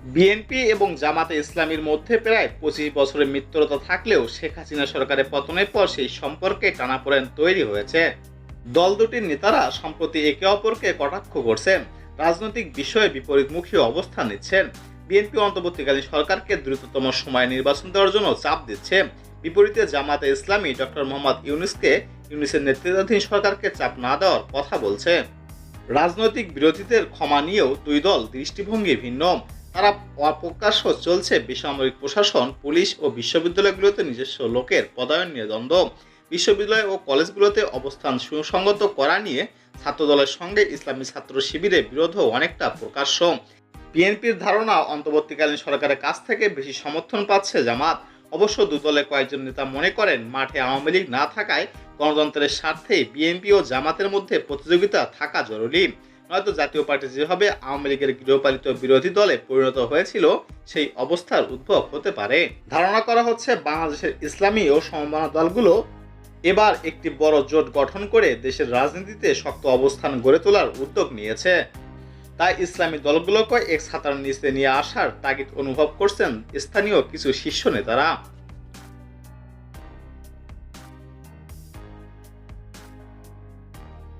BNP এবং জামাতে ইসলামীর মধ্যে প্রায় ২৫ বছরের মিত্রতা থাকলেও শেখ হাসিনা সরকারের পতনের পর সেই সম্পর্কে টানাপোড়েন তৈরি হয়েছে। দল দুটির নেতারা সম্প্রতি একে অপরকে কটাক্ষ করছেন, রাজনৈতিক বিষয়ে বিপরীতমুখী অবস্থান নিচ্ছেন। বিএনপি অন্তর্বর্তীকালীন সরকারকে দ্রুততম সময়ে নির্বাচন দেওয়ার জন্য চাপ দিচ্ছে। বিপরীতে জামাতে ইসলামী ডক্টর মোহাম্মদ ইউনূসের নেতৃত্বাধীন সরকারকে চাপ না দেওয়ার কথা বলছে। রাজনৈতিক বিরোধীদের ক্ষমা নিয়েও দুই দল দৃষ্টিভঙ্গি ভিন্ন। তারা অপ্রকাশ্য চলছে বেসামরিক প্রশাসন, পুলিশ ও বিশ্ববিদ্যালয়গুলোতে নিজস্ব লোকের পদায়ন নিয়ে দ্বন্দ্ব। বিশ্ববিদ্যালয় ও কলেজগুলোতে অবস্থান সুসংগত করা নিয়ে ছাত্রদলের সঙ্গে ইসলামী ছাত্র শিবিরের বিরোধও অনেকটা প্রকাশ্য। বিএনপির ধারণা অন্তর্বর্তীকালীন সরকারের কাছ থেকে বেশি সমর্থন পাচ্ছে জামাত। অবশ্য দুদলের কয়েকজন নেতা মনে করেন মাঠে আওয়ামী লীগ না থাকায় গণতন্ত্রের স্বার্থে বিএনপি ও জামাতের মধ্যে প্রতিযোগিতা থাকা জরুরি। নয়তো জাতীয় পার্টি যেভাবে আওয়ামী লীগের গৃহপালিত বিরোধী দলে পরিণত হয়েছিল সেই অবস্থার উদ্ভব হতে পারে। ধারণা করা হচ্ছে বাংলাদেশের ইসলামী ও সমমনা দলগুলো এবার একটি বড় জোট গঠন করে দেশের রাজনীতিতে শক্ত অবস্থান গড়ে তোলার উদ্যোগ নিয়েছে। তাই ইসলামী দলগুলোকে এক ছাতার নিচে নিয়ে আসার তাগিদ অনুভব করছেন স্থানীয় কিছু শীর্ষ নেতারা।